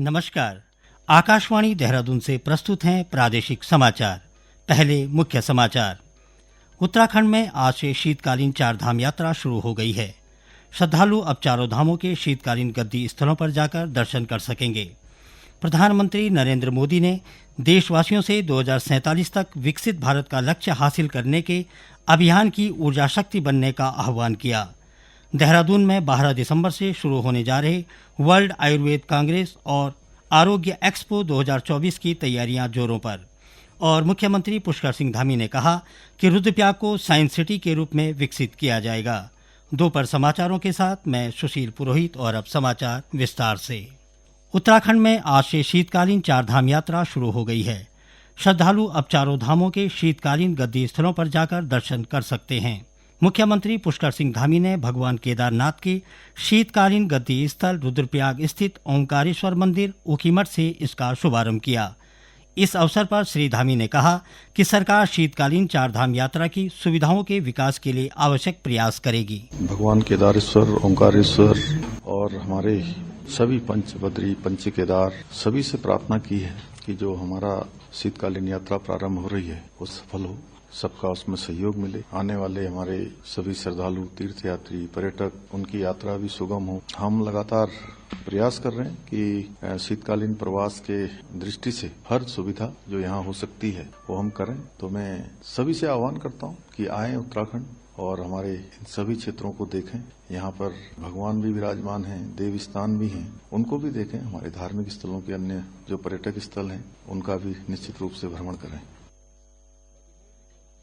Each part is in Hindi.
नमस्कार। आकाशवाणी देहरादून से प्रस्तुत हैं प्रादेशिक समाचार। पहले मुख्य समाचार। उत्तराखंड में आज से शीतकालीन चारधाम यात्रा शुरू हो गई है। श्रद्धालु अब चारों धामों के शीतकालीन गद्दी स्थलों पर जाकर दर्शन कर सकेंगे। प्रधानमंत्री नरेंद्र मोदी ने देशवासियों से 2047 तक विकसित भारत का लक्ष्य हासिल करने के अभियान की ऊर्जा शक्ति बनने का आह्वान किया। देहरादून में 12 दिसंबर से शुरू होने जा रहे वर्ल्ड आयुर्वेद कांग्रेस और आरोग्य एक्सपो 2024 की तैयारियां जोरों पर। और मुख्यमंत्री पुष्कर सिंह धामी ने कहा कि रुद्रप्रयाग को साइंस सिटी के रूप में विकसित किया जाएगा। दोपहर समाचारों के साथ मैं सुशील पुरोहित और अब समाचार विस्तार से। उत्तराखंड में आज से शीतकालीन चारधाम यात्रा शुरू हो गई है। श्रद्धालु अब चारों धामों के शीतकालीन गद्दी स्थलों पर जाकर दर्शन कर सकते हैं। मुख्यमंत्री पुष्कर सिंह धामी ने भगवान केदारनाथ के शीतकालीन गद्दी स्थल रुद्रप्रयाग स्थित ओंकारेश्वर मंदिर ऊखीमठ से इसका शुभारंभ किया। इस अवसर पर श्री धामी ने कहा कि सरकार शीतकालीन चारधाम यात्रा की सुविधाओं के विकास के लिए आवश्यक प्रयास करेगी। भगवान केदारेश्वर, ओंकारेश्वर और हमारे सभी पंचबद्री, पंच केदार सभी से प्रार्थना की है कि जो हमारा शीतकालीन यात्रा प्रारंभ हो रही है वो सफल हो, सबका उसमें सहयोग मिले। आने वाले हमारे सभी श्रद्धालु, तीर्थयात्री, पर्यटक, उनकी यात्रा भी सुगम हो। हम लगातार प्रयास कर रहे हैं कि शीतकालीन प्रवास के दृष्टि से हर सुविधा जो यहाँ हो सकती है वो हम करें। तो मैं सभी से आह्वान करता हूँ कि आएं उत्तराखंड और हमारे इन सभी क्षेत्रों को देखें। यहाँ पर भगवान भी विराजमान हैं, देव स्थान भी हैं, उनको भी देखें। हमारे धार्मिक स्थलों के अन्य जो पर्यटक स्थल हैं उनका भी निश्चित रूप से भ्रमण करें।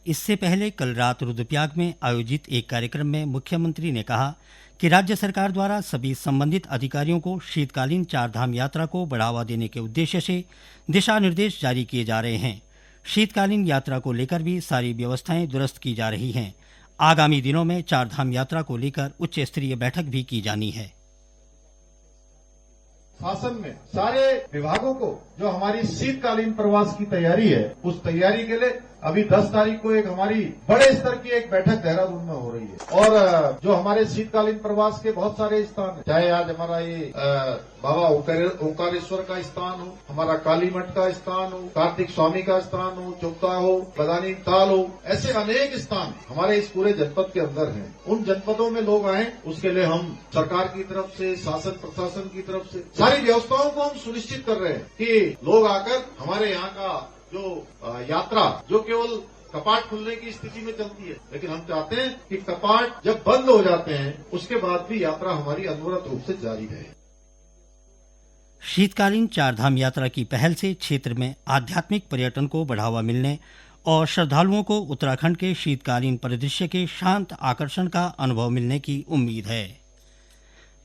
इससे पहले कल रात रुद्रप्रयाग में आयोजित एक कार्यक्रम में मुख्यमंत्री ने कहा कि राज्य सरकार द्वारा सभी संबंधित अधिकारियों को शीतकालीन चारधाम यात्रा को बढ़ावा देने के उद्देश्य से दिशा निर्देश जारी किए जा रहे हैं। शीतकालीन यात्रा को लेकर भी सारी व्यवस्थाएं दुरुस्त की जा रही हैं। आगामी दिनों में चारधाम यात्रा को लेकर उच्च स्तरीय बैठक भी की जानी है। शासन में सारे विभागों को जो हमारी शीतकालीन प्रवास की तैयारी है, उस तैयारी के लिए अभी 10 तारीख को एक हमारी बड़े स्तर की एक बैठक देहरादून में हो रही है। और जो हमारे शीतकालीन प्रवास के बहुत सारे स्थान है, चाहे आज हमारा ये बाबा ओंकारेश्वर का स्थान हो, हमारा कालीमठ का स्थान हो, कार्तिक स्वामी का स्थान हो, चोपता हो, बदानी ताल हो, ऐसे अनेक स्थान हमारे इस पूरे जनपद के अंदर हैं। उन जनपदों में लोग आए, उसके लिए हम सरकार की तरफ से, शासन प्रशासन की तरफ से सारी व्यवस्थाओं को हम सुनिश्चित कर रहे हैं कि लोग आकर हमारे यहाँ का जो यात्रा जो केवल कपाट खुलने की स्थिति में चलती है, लेकिन हम चाहते हैं कि कपाट जब बंद हो जाते हैं उसके बाद भी यात्रा हमारी अनवरत रूप से जारी रहे। शीतकालीन चारधाम यात्रा की पहल से क्षेत्र में आध्यात्मिक पर्यटन को बढ़ावा मिलने और श्रद्धालुओं को उत्तराखंड के शीतकालीन परिदृश्य के शांत आकर्षण का अनुभव मिलने की उम्मीद है।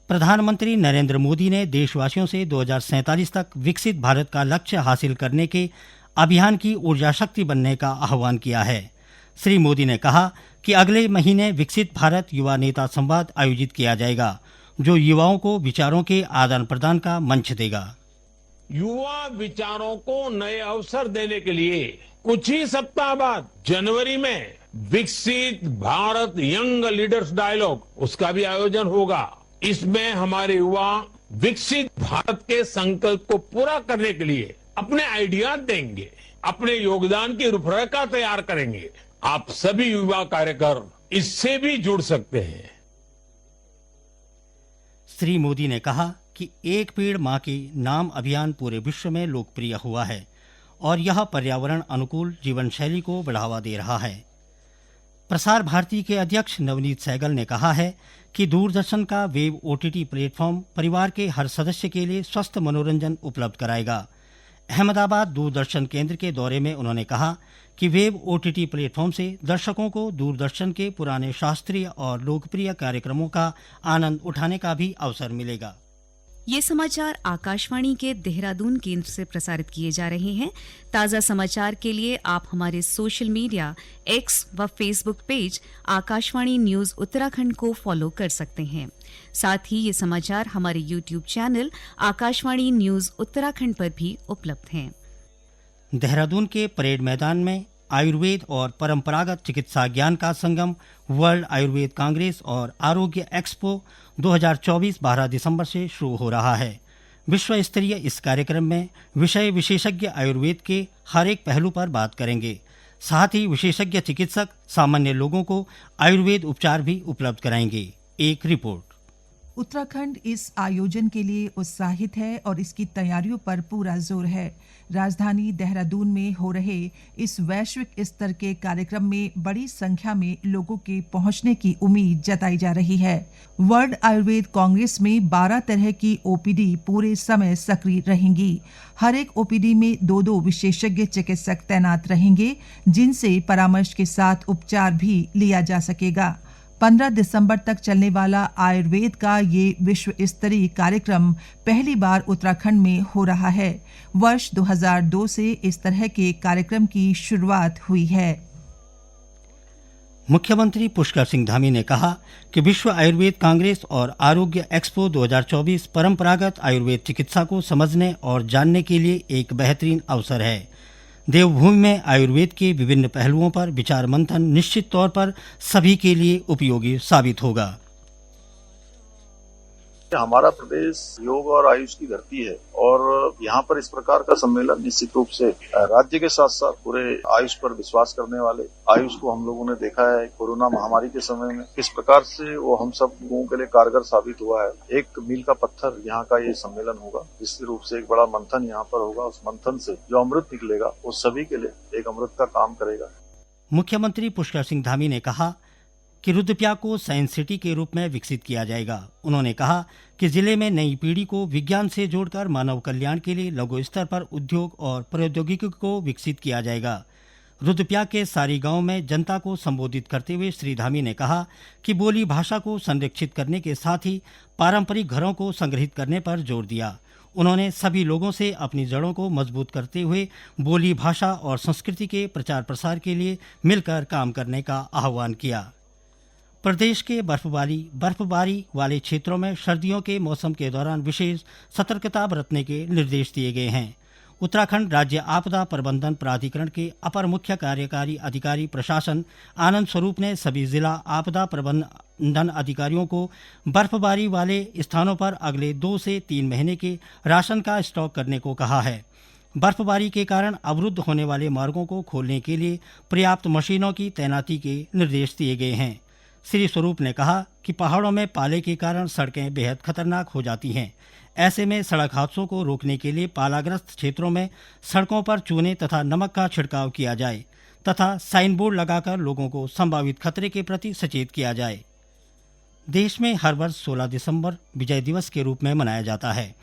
प्रधानमंत्री नरेंद्र मोदी ने देशवासियों से 2047 तक विकसित भारत का लक्ष्य हासिल करने के अभियान की ऊर्जा शक्ति बनने का आह्वान किया है। श्री मोदी ने कहा कि अगले महीने विकसित भारत युवा नेता संवाद आयोजित किया जाएगा, जो युवाओं को विचारों के आदान प्रदान का मंच देगा। युवा विचारों को नए अवसर देने के लिए कुछ ही सप्ताह बाद जनवरी में विकसित भारत यंग लीडर्स डायलॉग, उसका भी आयोजन होगा। इसमें हमारे युवा विकसित भारत के संकल्प को पूरा करने के लिए अपने आइडिया देंगे, अपने योगदान की रूपरेखा तैयार करेंगे। आप सभी युवा कार्यकर इससे भी जुड़ सकते हैं। श्री मोदी ने कहा कि एक पेड़ मां के नाम अभियान पूरे विश्व में लोकप्रिय हुआ है और यह पर्यावरण अनुकूल जीवन शैली को बढ़ावा दे रहा है। प्रसार भारती के अध्यक्ष नवनीत सहगल ने कहा है कि दूरदर्शन का वेब ओटीटी प्लेटफॉर्म परिवार के हर सदस्य के लिए स्वस्थ मनोरंजन उपलब्ध कराएगा। अहमदाबाद दूरदर्शन केंद्र के दौरे में उन्होंने कहा कि वेब ओटीटी प्लेटफॉर्म से दर्शकों को दूरदर्शन के पुराने शास्त्रीय और लोकप्रिय कार्यक्रमों का आनंद उठाने का भी अवसर मिलेगा। ये समाचार आकाशवाणी के देहरादून केंद्र से प्रसारित किए जा रहे हैं। ताज़ा समाचार के लिए आप हमारे सोशल मीडिया एक्स व Facebook page Akashvani news Uttarakhand को फॉलो कर सकते हैं। साथ ही ये समाचार हमारे YouTube channel Akashvani news Uttarakhand पर भी उपलब्ध हैं। देहरादून के परेड मैदान में आयुर्वेद और परंपरागत चिकित्सा ज्ञान का संगम वर्ल्ड आयुर्वेद कांग्रेस और आरोग्य एक्सपो 2024 12 दिसंबर से शुरू हो रहा है। विश्व स्तरीय इस कार्यक्रम में विषय विशेषज्ञ आयुर्वेद के हर एक पहलू पर बात करेंगे। साथ ही विशेषज्ञ चिकित्सक सामान्य लोगों को आयुर्वेद उपचार भी उपलब्ध कराएंगे। एक रिपोर्ट। उत्तराखंड इस आयोजन के लिए उत्साहित है और इसकी तैयारियों पर पूरा जोर है। राजधानी देहरादून में हो रहे इस वैश्विक स्तर के कार्यक्रम में बड़ी संख्या में लोगों के पहुंचने की उम्मीद जताई जा रही है। वर्ल्ड आयुर्वेद कांग्रेस में 12 तरह की ओपीडी पूरे समय सक्रिय रहेंगी। हर एक ओपीडी में 2-2 विशेषज्ञ चिकित्सक तैनात रहेंगे, जिनसे परामर्श के साथ उपचार भी लिया जा सकेगा। 15 दिसंबर तक चलने वाला आयुर्वेद का ये विश्व स्तरीय कार्यक्रम पहली बार उत्तराखंड में हो रहा है। वर्ष 2002 से इस तरह के कार्यक्रम की शुरुआत हुई है। मुख्यमंत्री पुष्कर सिंह धामी ने कहा कि विश्व आयुर्वेद कांग्रेस और आरोग्य एक्सपो 2024 परंपरागत आयुर्वेद चिकित्सा को समझने और जानने के लिए एक बेहतरीन अवसर है। देवभूमि में आयुर्वेद के विभिन्न पहलुओं पर विचार मंथन निश्चित तौर पर सभी के लिए उपयोगी साबित होगा। हमारा प्रदेश योग और आयुष की धरती है और यहाँ पर इस प्रकार का सम्मेलन निश्चित रूप से राज्य के साथ साथ पूरे आयुष पर विश्वास करने वाले, आयुष को हम लोगों ने देखा है कोरोना महामारी के समय में किस प्रकार से वो हम सब लोगों के लिए कारगर साबित हुआ है। एक मील का पत्थर यहाँ का ये सम्मेलन होगा। निश्चित रूप से एक बड़ा मंथन यहाँ पर होगा। उस मंथन से जो अमृत निकलेगा वो सभी के लिए एक अमृत का काम करेगा। मुख्यमंत्री पुष्कर सिंह धामी ने कहा कि रुद्रप्रयाग को साइंस सिटी के रूप में विकसित किया जाएगा। उन्होंने कहा कि जिले में नई पीढ़ी को विज्ञान से जोड़कर मानव कल्याण के लिए लघु स्तर पर उद्योग और प्रौद्योगिकी को विकसित किया जाएगा। रुद्रप्रयाग के सारी गांव में जनता को संबोधित करते हुए श्री धामी ने कहा कि बोली भाषा को संरक्षित करने के साथ ही पारंपरिक घरों को संग्रहित करने पर जोर दिया। उन्होंने सभी लोगों से अपनी जड़ों को मजबूत करते हुए बोली भाषा और संस्कृति के प्रचार प्रसार के लिए मिलकर काम करने का आह्वान किया। प्रदेश के बर्फबारी वाले क्षेत्रों में सर्दियों के मौसम के दौरान विशेष सतर्कता बरतने के निर्देश दिए गए हैं। उत्तराखंड राज्य आपदा प्रबंधन प्राधिकरण के अपर मुख्य कार्यकारी अधिकारी प्रशासन आनंद स्वरूप ने सभी जिला आपदा प्रबंधन अधिकारियों को बर्फबारी वाले स्थानों पर अगले 2 से 3 महीने के राशन का स्टॉक करने को कहा है। बर्फबारी के कारण अवरुद्ध होने वाले मार्गों को खोलने के लिए पर्याप्त मशीनों की तैनाती के निर्देश दिए गए हैं। श्री स्वरूप ने कहा कि पहाड़ों में पाले के कारण सड़कें बेहद खतरनाक हो जाती हैं। ऐसे में सड़क हादसों को रोकने के लिए पालाग्रस्त क्षेत्रों में सड़कों पर चूने तथा नमक का छिड़काव किया जाए तथा साइन बोर्ड लगाकर लोगों को संभावित खतरे के प्रति सचेत किया जाए। देश में हर वर्ष 16 दिसंबर विजय दिवस के रूप में मनाया जाता है।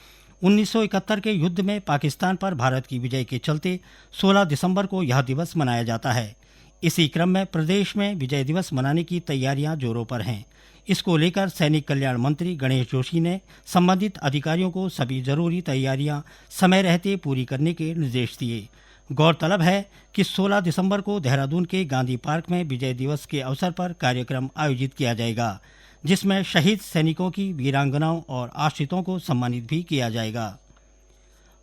1971 के युद्ध में पाकिस्तान पर भारत की विजय के चलते 16 दिसंबर को यह दिवस मनाया जाता है। इसी क्रम में प्रदेश में विजय दिवस मनाने की तैयारियां जोरों पर हैं। इसको लेकर सैनिक कल्याण मंत्री गणेश जोशी ने संबंधित अधिकारियों को सभी जरूरी तैयारियां समय रहते पूरी करने के निर्देश दिए। गौरतलब है कि 16 दिसंबर को देहरादून के गांधी पार्क में विजय दिवस के अवसर पर कार्यक्रम आयोजित किया जाएगा, जिसमें शहीद सैनिकों की वीरांगनाओं और आश्रितों को सम्मानित भी किया जाएगा।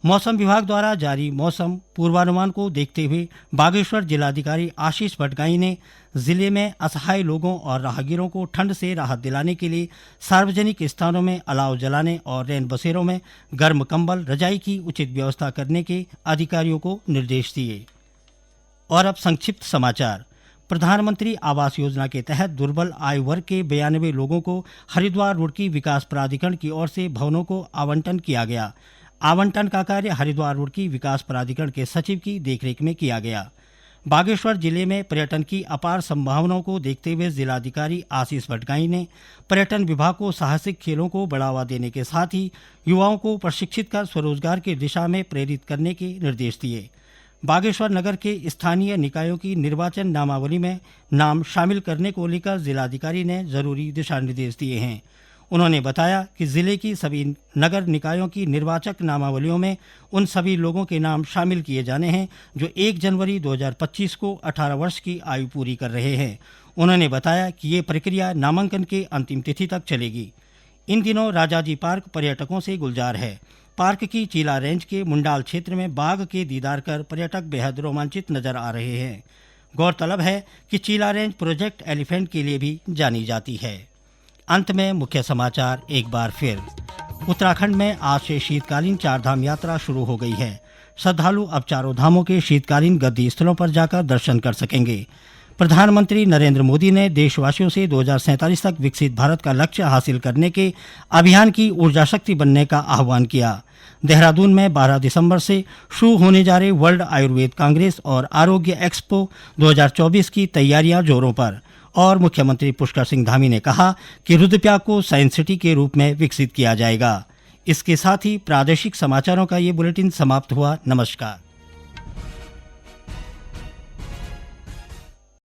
मौसम विभाग द्वारा जारी मौसम पूर्वानुमान को देखते हुए बागेश्वर जिलाधिकारी आशीष भटगाई ने जिले में असहाय लोगों और राहगीरों को ठंड से राहत दिलाने के लिए सार्वजनिक स्थानों में अलाव जलाने और रैन बसेरों में गर्म कंबल रजाई की उचित व्यवस्था करने के अधिकारियों को निर्देश दिए। और अब संक्षिप्त समाचार। प्रधानमंत्री आवास योजना के तहत दुर्बल आयु वर्ग के 92 लोगों को हरिद्वार रुड़की विकास प्राधिकरण की ओर से भवनों को आवंटन किया गया। आवंटन का कार्य हरिद्वार रुड़की विकास प्राधिकरण के सचिव की देखरेख में किया गया। बागेश्वर जिले में पर्यटन की अपार संभावनाओं को देखते हुए जिलाधिकारी आशीष भटगाई ने पर्यटन विभाग को साहसिक खेलों को बढ़ावा देने के साथ ही युवाओं को प्रशिक्षित कर स्वरोजगार की दिशा में प्रेरित करने के निर्देश दिए। बागेश्वर नगर के स्थानीय निकायों की निर्वाचन नामावली में नाम शामिल करने को लेकर जिलाधिकारी ने जरूरी दिशा निर्देश दिए हैं। उन्होंने बताया कि जिले की सभी नगर निकायों की निर्वाचक नामावलियों में उन सभी लोगों के नाम शामिल किए जाने हैं जो 1 जनवरी 2025 को 18 वर्ष की आयु पूरी कर रहे हैं। उन्होंने बताया कि ये प्रक्रिया नामांकन के अंतिम तिथि तक चलेगी। इन दिनों राजाजी पार्क पर्यटकों से गुलजार है। पार्क की चीला रेंज के मुंडाल क्षेत्र में बाघ के दीदार कर पर्यटक बेहद रोमांचित नजर आ रहे हैं। गौरतलब है कि चीला रेंज प्रोजेक्ट एलिफेंट के लिए भी जानी जाती है। अंत में मुख्य समाचार एक बार फिर। उत्तराखंड में आज से शीतकालीन चारधाम यात्रा शुरू हो गई है। श्रद्धालु अब चारों धामों के शीतकालीन गद्दी स्थलों पर जाकर दर्शन कर सकेंगे। प्रधानमंत्री नरेंद्र मोदी ने देशवासियों से 2047 तक विकसित भारत का लक्ष्य हासिल करने के अभियान की ऊर्जा शक्ति बनने का आह्वान किया। देहरादून में 12 दिसंबर से शुरू होने जा रहे वर्ल्ड आयुर्वेद कांग्रेस और आरोग्य एक्सपो 2024 की तैयारियां जोरों पर। और मुख्यमंत्री पुष्कर सिंह धामी ने कहा कि रुद्रप्रयाग को साइंस सिटी के रूप में विकसित किया जाएगा। इसके साथ ही प्रादेशिक समाचारों का ये बुलेटिन समाप्त हुआ। नमस्कार।